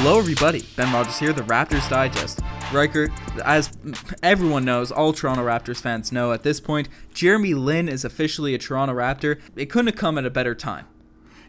Hello everybody, Ben Rogers here, the Raptors Digest. Ryker, as everyone knows, all Toronto Raptors fans know at this point, Jeremy Lin is officially a Toronto Raptor. It couldn't have come at a better time.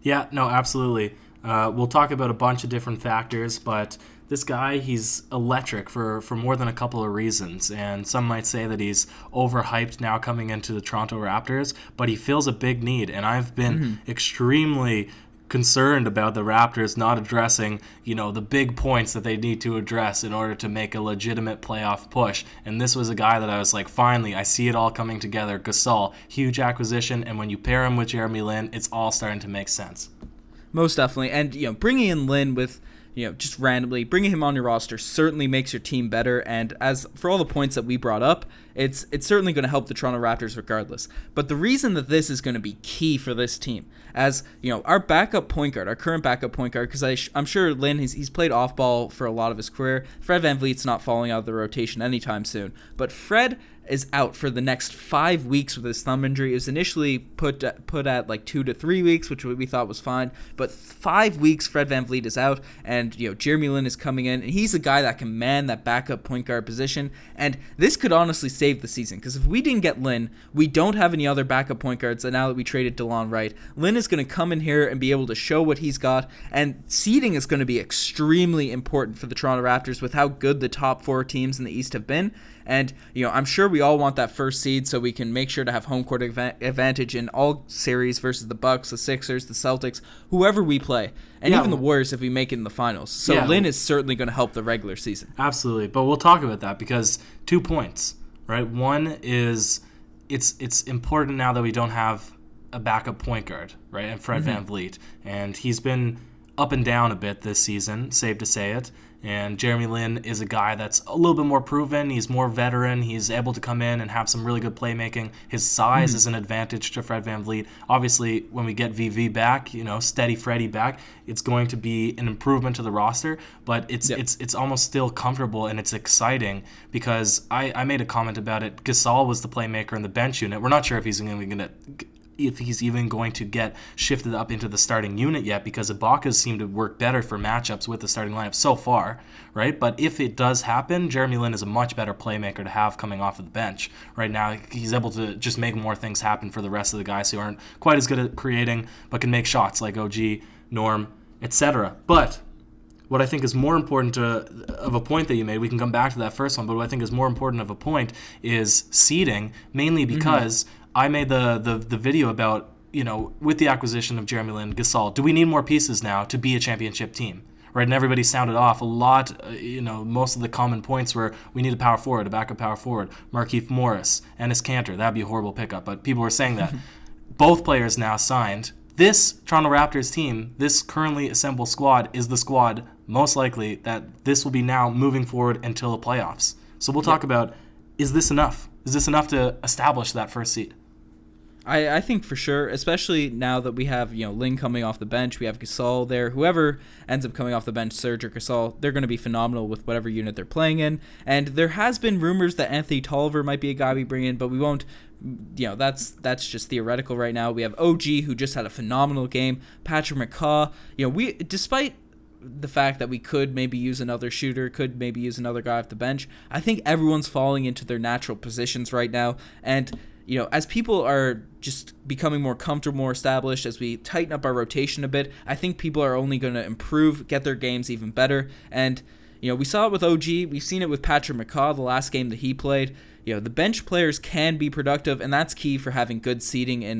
Yeah, no, absolutely. We'll talk about a bunch of different factors, but this guy, he's electric for more than a couple of reasons. And some might say that he's overhyped now coming into the Toronto Raptors, but he fills a big need. And I've been extremely concerned about the Raptors not addressing, the big points that they need to address in order to make a legitimate playoff push. And this was a guy that I was like, finally, I see it all coming together. Gasol, huge acquisition, and when you pair him with Jeremy Lin, it's all starting to make sense. Most definitely. And, bringing in Lin with, just randomly, bringing him on your roster certainly makes your team better. And as for all the points that we brought up, it's certainly going to help the Toronto Raptors regardless. But the reason that this is going to be key for this team, as, our backup point guard, our current backup point guard, because I'm sure Lin, he's played off-ball for a lot of his career. Fred VanVleet's not falling out of the rotation anytime soon. But Fred is out for the next 5 weeks with his thumb injury. It was initially put at like 2 to 3 weeks, which we thought was fine. But 5 weeks, Fred VanVleet is out, and Jeremy Lin is coming in, and he's a guy that can man that backup point guard position. And this could honestly save the season, because if we didn't get Lin, we don't have any other backup point guards. And now that we traded DeLon Wright, Lin is going to come in here and be able to show what he's got. And seeding is going to be extremely important for the Toronto Raptors with how good the top 4 teams in the East have been. And, I'm sure we all want that first seed so we can make sure to have home court advantage in all series versus the Bucks, the Sixers, the Celtics, whoever we play. And even the Warriors if we make it in the finals. So Lin is certainly going to help the regular season. Absolutely. But we'll talk about that because 2 points, right? One is it's important now that we don't have a backup point guard, right? And Fred VanVleet. And he's been up and down a bit this season, safe to say it. And Jeremy Lin is a guy that's a little bit more proven. He's more veteran. He's able to come in and have some really good playmaking. His size is an advantage to Fred VanVleet. Obviously, when we get VV back, steady Freddie back, it's going to be an improvement to the roster. But it's almost still comfortable and it's exciting because I made a comment about it. Gasol was the playmaker in the bench unit. We're not sure if he's even going to get shifted up into the starting unit yet because Ibaka's seemed to work better for matchups with the starting lineup so far, right? But if it does happen, Jeremy Lin is a much better playmaker to have coming off of the bench. Right now, he's able to just make more things happen for the rest of the guys who aren't quite as good at creating but can make shots like OG, Norm, etc. But what I think is more important of a point that you made, we can come back to that first one, but what I think is more important of a point is seeding, mainly because I made the video about, with the acquisition of Jeremy Lin, Gasol, do we need more pieces now to be a championship team? Right, and everybody sounded off a lot. Most of the common points were we need a power forward, a backup power forward, Markieff Morris, Enes Kanter. That'd be a horrible pickup, but people were saying that. Both players now signed. This Toronto Raptors team, this currently assembled squad, is the squad most likely that this will be now moving forward until the playoffs. So we'll talk about, is this enough? Is this enough to establish that first seed? I think for sure, especially now that we have, Lin coming off the bench, we have Gasol there. Whoever ends up coming off the bench, Serge or Gasol, they're going to be phenomenal with whatever unit they're playing in. And there has been rumors that Anthony Tolliver might be a guy we bring in, but we won't, that's just theoretical right now. We have OG, who just had a phenomenal game. Patrick McCaw, despite the fact that we could maybe use another shooter, could maybe use another guy off the bench, I think everyone's falling into their natural positions right now. And as people are just becoming more comfortable, more established, as we tighten up our rotation a bit, I think people are only going to improve, get their games even better. And, we saw it with OG. We've seen it with Patrick McCaw, the last game that he played. The bench players can be productive, and that's key for having good seeding in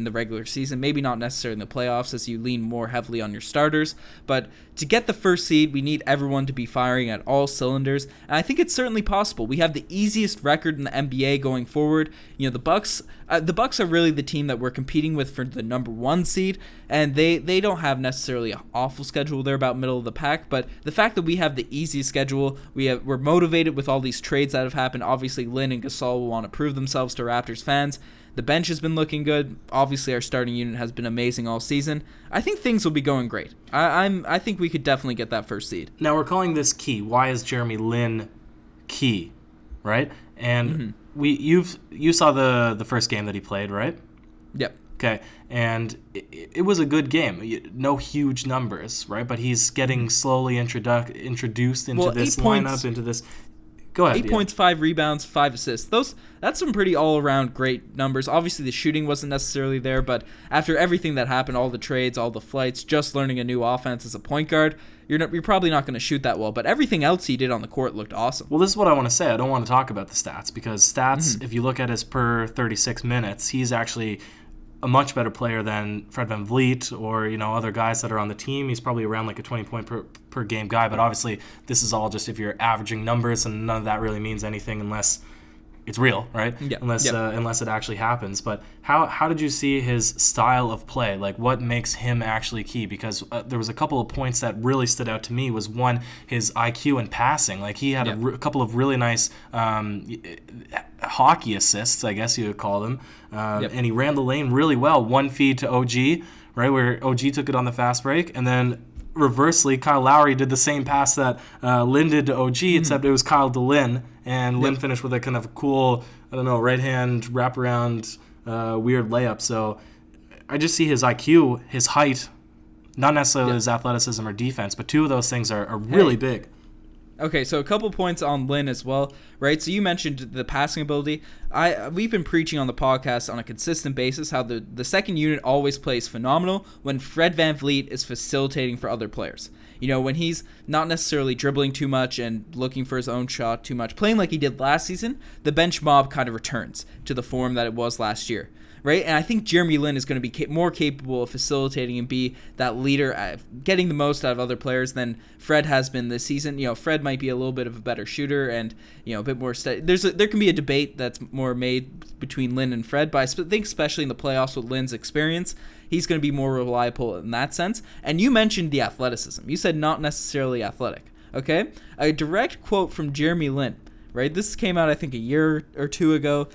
the regular season. Maybe not necessarily in the playoffs as you lean more heavily on your starters, but to get the first seed, we need everyone to be firing at all cylinders, and I think it's certainly possible. We have the easiest record in the NBA going forward. The Bucks are really the team that we're competing with for the number 1 seed, and they don't have necessarily an awful schedule. They're about middle of the pack, but the fact that we have the easiest schedule, we're motivated with all these trades that have happened. Obviously, Lin and Gasol will want to prove themselves to Raptors fans. The bench has been looking good. Obviously, our starting unit has been amazing all season. I think things will be going great. I think we could definitely get that first seed. Now, we're calling this key. Why is Jeremy Lin key, right? And you saw the first game that he played, right? Yep. Okay, and it was a good game. No huge numbers, right? But he's getting slowly introduced into this lineup, into this. Go ahead. 8 points, 5 rebounds, 5 assists. That's some pretty all-around great numbers. Obviously, the shooting wasn't necessarily there, but after everything that happened, all the trades, all the flights, just learning a new offense as a point guard, you're probably not going to shoot that well. But everything else he did on the court looked awesome. Well, this is what I want to say. I don't want to talk about the stats because stats, if you look at his per 36 minutes, he's actually a much better player than Fred VanVleet or other guys that are on the team. He's probably around like a 20-point per game guy, but obviously this is all just if you're averaging numbers, and none of that really means anything unless it's real, right? Yeah. Unless it actually happens. But how did you see his style of play? Like, what makes him actually key? Because there was a couple of points that really stood out to me. Was one, his IQ and passing. Like, he had a couple of really nice hockey assists, I guess you would call them. And he ran the lane really well. One feed to OG, right, where OG took it on the fast break, and then reversely, Kyle Lowry did the same pass that Lin did to OG, except it was Kyle to Lin, and Lin finished with a kind of cool, right hand wraparound weird layup. So I just see his IQ, his height, not necessarily his athleticism or defense, but two of those things are really big. Okay, so a couple points on Lin as well, right? So you mentioned the passing ability. We've been preaching on the podcast on a consistent basis how the second unit always plays phenomenal when Fred VanVleet is facilitating for other players. When he's not necessarily dribbling too much and looking for his own shot too much, playing like he did last season, the bench mob kind of returns to the form that it was last year. Right, and I think Jeremy Lin is going to be more capable of facilitating and be that leader, getting the most out of other players than Fred has been this season. Fred might be a little bit of a better shooter and a bit more steady. There can be a debate that's more made between Lin and Fred, but I think especially in the playoffs with Lin's experience, he's going to be more reliable in that sense. And you mentioned the athleticism. You said not necessarily athletic. Okay, a direct quote from Jeremy Lin. Right, this came out I think a year or two ago.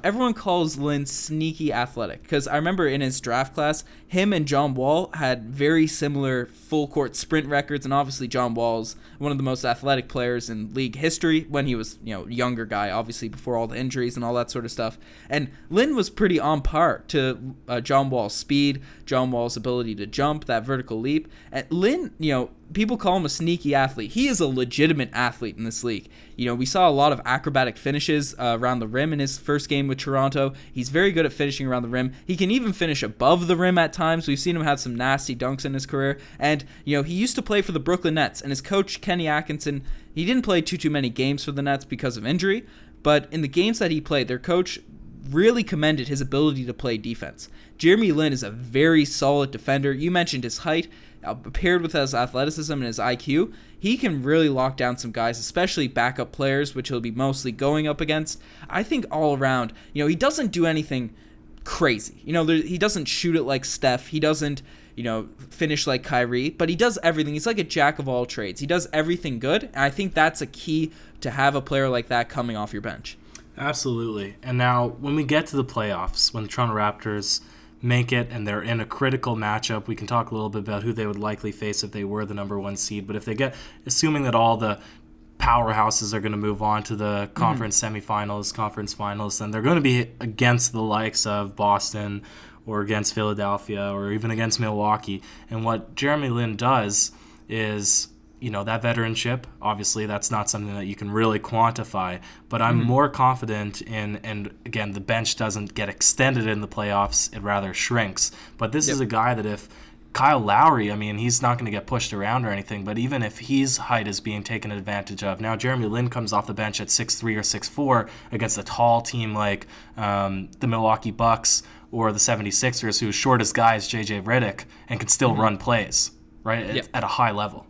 Everyone calls Lin sneaky athletic because I remember in his draft class, him and John Wall had very similar full court sprint records, and obviously John Wall's one of the most athletic players in league history when he was, younger guy, obviously before all the injuries and all that sort of stuff. And Lin was pretty on par to John Wall's speed, John Wall's ability to jump, that vertical leap. And Lin, people call him a sneaky athlete. He is a legitimate athlete in this league. We saw a lot of acrobatic finishes around the rim in his first game with Toronto. He's very good at finishing around the rim. He can even finish above the rim at times. We've seen him have some nasty dunks in his career. And, he used to play for the Brooklyn Nets. And his coach, Kenny Atkinson, he didn't play too many games for the Nets because of injury. But in the games that he played, their coach really commended his ability to play defense. Jeremy Lin is a very solid defender. You mentioned his height. Paired with his athleticism and his IQ, he can really lock down some guys, especially backup players, which he'll be mostly going up against. I think all around, he doesn't do anything crazy. He doesn't shoot it like Steph. He doesn't, finish like Kyrie, but he does everything. He's like a jack of all trades. He does everything good, and I think that's a key to have a player like that coming off your bench. Absolutely. And now, when we get to the playoffs, when the Toronto Raptors make it and they're in a critical matchup, we can talk a little bit about who they would likely face if they were the number one seed. But if they get, assuming that all the powerhouses are going to move on to the conference semifinals, conference finals, then they're going to be against the likes of Boston or against Philadelphia or even against Milwaukee. And what Jeremy Lin does is, that veteranship, obviously that's not something that you can really quantify, but I'm more confident in, and again, the bench doesn't get extended in the playoffs, it rather shrinks. But this is a guy that if Kyle Lowry, he's not going to get pushed around or anything, but even if his height is being taken advantage of, now Jeremy Lin comes off the bench at 6'3" or 6'4" against a tall team like the Milwaukee Bucks or the 76ers, whose shortest guy is JJ Redick and can still run plays, right, at a high level.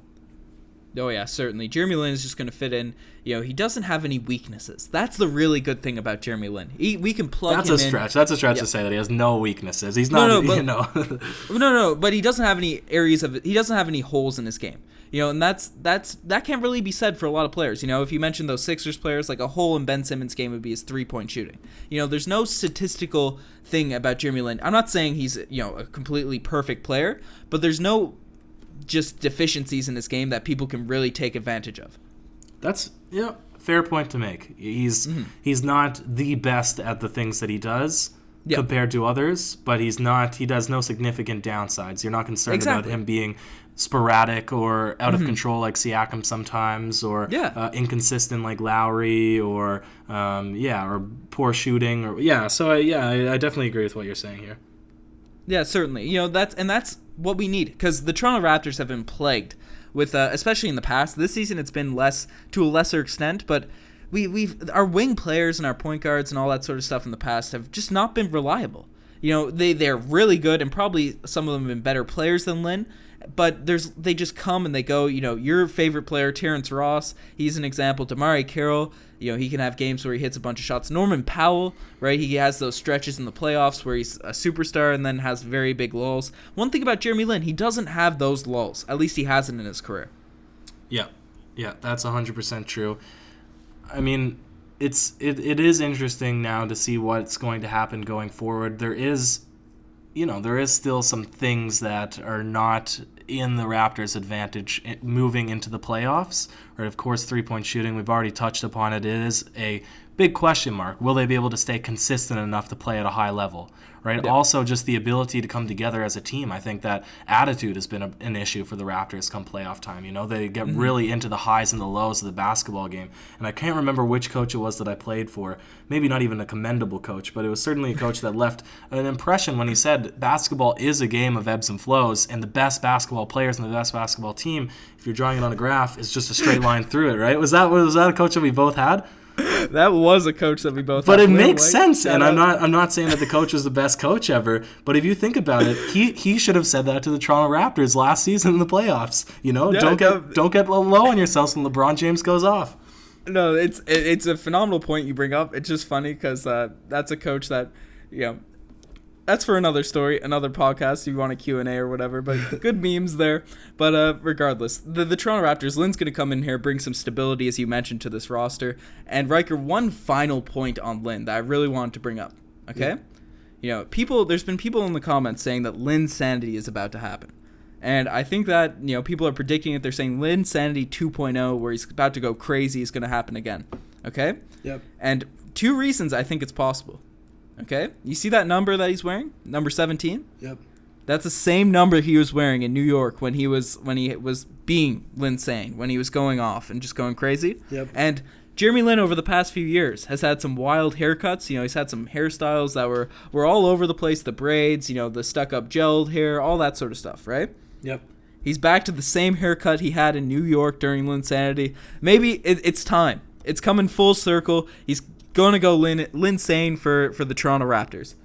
Oh, yeah, certainly. Jeremy Lin is just going to fit in. He doesn't have any weaknesses. That's the really good thing about Jeremy Lin. We can plug him in. That's a stretch to say that he has no weaknesses. He's not, but he doesn't have any areas of it. He doesn't have any holes in his game. And that can't really be said for a lot of players. If you mention those Sixers players, like a hole in Ben Simmons' game would be his 3-point shooting. There's no statistical thing about Jeremy Lin. I'm not saying he's, a completely perfect player, but there's no just deficiencies in his game that people can really take advantage of. That's fair point to make. He's not the best at the things that he does, compared to others, but he does no significant downsides. You're not concerned about him being sporadic or out of control like Siakam sometimes, or inconsistent like Lowry, or or poor shooting, or So I definitely agree with what you're saying here. Yeah, certainly. That's what we need, because the Toronto Raptors have been plagued with, especially in the past. This season, it's been less to a lesser extent, but our wing players and our point guards and all that sort of stuff in the past have just not been reliable. They're really good, and probably some of them have been better players than Lin, but they just come and they go. Your favorite player, Terrence Ross, he's an example. Damari Carroll, he can have games where he hits a bunch of shots. Norman Powell, right, he has those stretches in the playoffs where he's a superstar and then has very big lulls. One thing about Jeremy Lin, he doesn't have those lulls. At least he hasn't in his career. Yeah, that's 100% true. I mean, it is interesting now to see what's going to happen going forward. There is still some things that are not in the Raptors' advantage moving into the playoffs. Right? Of course, 3-point shooting, we've already touched upon it. It is a big question mark. Will they be able to stay consistent enough to play at a high level? Right. Yeah. Also, just the ability to come together as a team. I think that attitude has been an issue for the Raptors come playoff time. They get really into the highs and the lows of the basketball game. And I can't remember which coach it was that I played for. Maybe not even a commendable coach, but it was certainly a coach that left an impression when he said basketball is a game of ebbs and flows, and the best basketball players and the best basketball team, if you're drawing it on a graph, is just a straight line through it. Right? Was that a coach that we both had? That was a coach that we both But it makes sense, and I'm not saying that the coach was the best coach ever, but if you think about it, he should have said that to the Toronto Raptors last season in the playoffs. Don't get low on yourselves when LeBron James goes off. No, it's a phenomenal point you bring up. It's just funny because that's a coach that, that's for another story, another podcast if you want a Q&A or whatever, but good memes there. But regardless, the Toronto Raptors, Lin's going to come in here, bring some stability, as you mentioned, to this roster. And Ryker, one final point on Lin that I really wanted to bring up, okay? Yeah. There's been people in the comments saying that Lin's sanity is about to happen. And I think that, people are predicting it. They're saying Lin sanity 2.0, where he's about to go crazy, is going to happen again, okay? Yep. And 2 reasons I think it's possible. Okay, you see that number that he's wearing, number 17? Yep. That's the same number he was wearing in New York when he was being Linsane, when he was going off and just going crazy. Yep. And Jeremy Lin over the past few years has had some wild haircuts. He's had some hairstyles that were all over the place. The braids, the stuck-up gelled hair, all that sort of stuff, right? Yep. He's back to the same haircut he had in New York during Linsanity. Maybe it's time. It's coming full circle. He's going to go Linsane for the Toronto Raptors.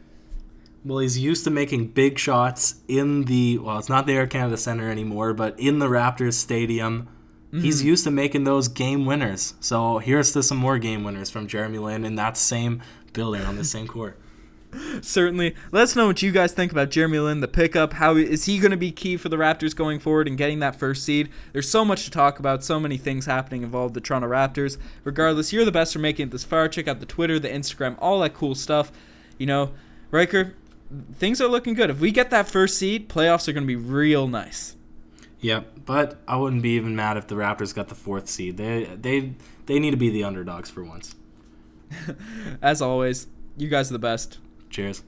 Well, he's used to making big shots in it's not the Air Canada Centre anymore, but in the Raptors stadium. Mm-hmm. He's used to making those game winners. So here's to some more game winners from Jeremy Lin in that same building on the same court. Certainly. Let us know what you guys think about Jeremy Lin, the pickup. How is he going to be key for the Raptors going forward and getting that first seed? There's so much to talk about, so many things happening involved with the Toronto Raptors. Regardless, you're the best for making it this far. Check out the Twitter, the Instagram, all that cool stuff. Ryker, things are looking good. If we get that first seed, playoffs are going to be real nice. Yep, but I wouldn't be even mad if the Raptors got the 4th seed. They need to be the underdogs for once. As always, you guys are the best. Cheers.